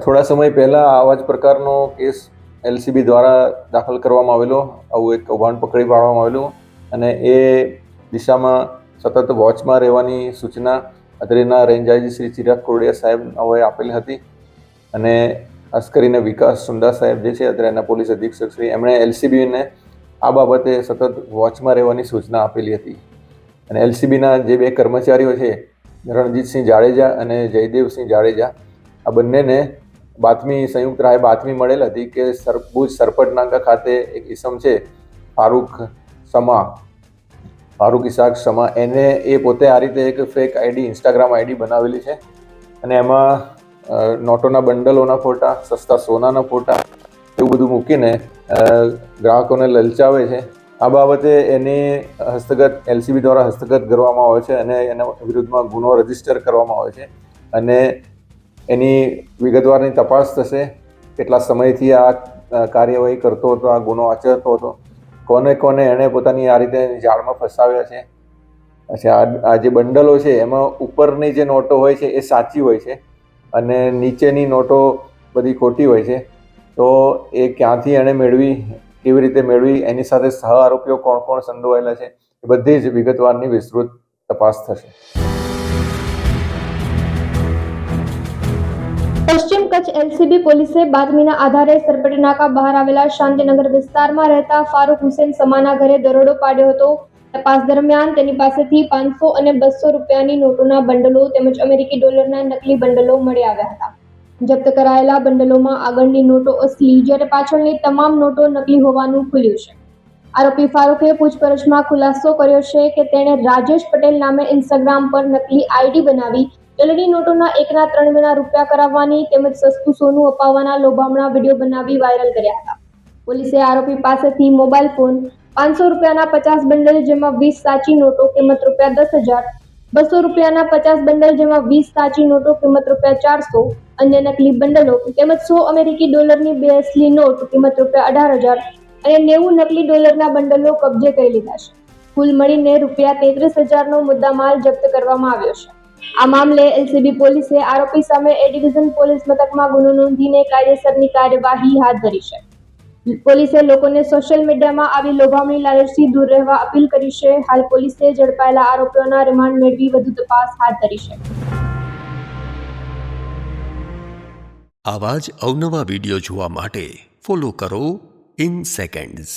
થોડા સમય પહેલાં આવા જ પ્રકારનો કેસ એલસીબી દ્વારા દાખલ કરવામાં આવેલો. આવું એક કૌભાંડ પકડી પાડવામાં આવેલું અને એ દિશામાં સતત વોચમાં રહેવાની સૂચના અત્રેના રેન્જ આઈજી શ્રી ચિરાગ કોરડિયા સાહેબ આપેલી હતી. અને ખાસ કરીને વિકાસ સુંડા સાહેબ જે છે અત્રેના પોલીસ અધિક્ષક શ્રી, એમણે એલસીબીને આ બાબતે સતત વોચમાં રહેવાની સૂચના આપેલી હતી. અને એલસીબીના જે બે કર્મચારીઓ છે, રણજીતસિંહ જાડેજા અને જયદેવસિંહ જાડેજા, આ બંનેને સંયુક્ત રાહે બાતમી મળેલ હતી કે ભુજ સરપટ નાકા ખાતે એક ઈસમ છે ફારૂક ઇસાક સમા, એ પોતે આ રીતે એક ફેક આઈડી, ઇન્સ્ટાગ્રામ આઈડી બનાવેલી છે અને એમાં નોટોના બંડલોના ફોટા, સસ્તા સોનાના ફોટા એવું બધું મૂકીને ગ્રાહકોને લલચાવે છે. આ બાબતે એની એલસીબી દ્વારા હસ્તગત કરવામાં આવે છે અને એના વિરુદ્ધમાં ગુનો રજીસ્ટર કરવામાં આવે છે અને એની વિગતવારની તપાસ થશે. કેટલા સમયથી આ કાર્યવાહી કરતો હતો, આ ગુનો આચરતો હતો, કોને એણે પોતાની આ રીતે જાળમાં ફસાવ્યા છે. આ જે બંડલો છે એમાં ઉપરની જે નોટો હોય છે એ સાચી હોય છે અને નીચેની નોટો બધી ખોટી હોય છે. તો એ ક્યાંથી એણે મેળવી, કેવી રીતે મેળવી, એની સાથે સહ આરોપીઓ કોણ સંડોવાયેલા છે, એ બધી જ વિગતવારની વિસ્તૃત તપાસ થશે. પશ્ચિમ કચ્છ એલસીબી પોલીસે બાતમીના આધારે સરપટ નાકા બહાર આવેલા શાંતિનગર વિસ્તારમાં રહેતા ફારૂક હુસેન સમાના ઘરે દરોડો પાડ્યો હતો. તપાસ દરમિયાન તેની પાસેથી 500 અને 200 રૂપિયાની નોટોના બંડલો તેમજ અમેરિકી ડોલરના નકલી બંડલો મળી આવ્યા હતા. જપ્ત કરાયેલા બંડલોમાં આગળની નોટો અસલી જ્યારે પાછળની તમામ નોટો નકલી હોવાનું ખુલ્યું છે. આરોપી ફારૂકે પૂછપરછમાં ખુલાસો કર્યો છે કે તેણે રાજેશ પટેલ નામે ઇન્સ્ટાગ્રામ પર નકલી આઈડી બનાવી ચલણી નોટોના 1ના 3 ગણા રૂપિયા કરાવવાની તેમજ સસ્તું સોનું અપાવવાના લોભામણા વિડીયો બનાવી વાયરલ કર્યા હતા. પોલીસે આરોપી પાસેથી મોબાઈલ ફોન, 500 રૂપિયાના 50 બંડલ જેમાં 20 સાચી નોટો કિંમત ₹10,000, 200 રૂપિયાના 50 બંડલ જેમાં 20 સાચી નોટો કિંમત ₹400, અન્ય નકલી બંડલો તેમજ 100 અમેરિકી ડોલરની 2 અસલી નોટ કિંમત ₹18,000 અને 90 નકલી ડોલરના બંડલો કબજે કરી લીધા છે. કુલ મળીને ₹33,000નો મુદ્દામાલ જપ્ત કરવામાં આવ્યો છે. આ મામલે એલસીબી પોલીસે આરોપી સામે એ ડિવિઝન પોલીસ મથકમાં ગુનો નોંધીને કાયદેસરની કાર્યવાહી હાથ ધરી છે. પોલીસે લોકોને સોશિયલ મીડિયામાં આવી લોભામણી લાલચથી દૂર રહેવા અપીલ કરી છે. હાલ પોલીસે ઝડપાયેલા આરોપીઓના રિમાન્ડ મેળવી વધુ તપાસ હાથ ધરી છે. આવા જ અવનવા વિડીયો જોવા માટે ફોલો કરો ઇન સેકન્ડ્સ.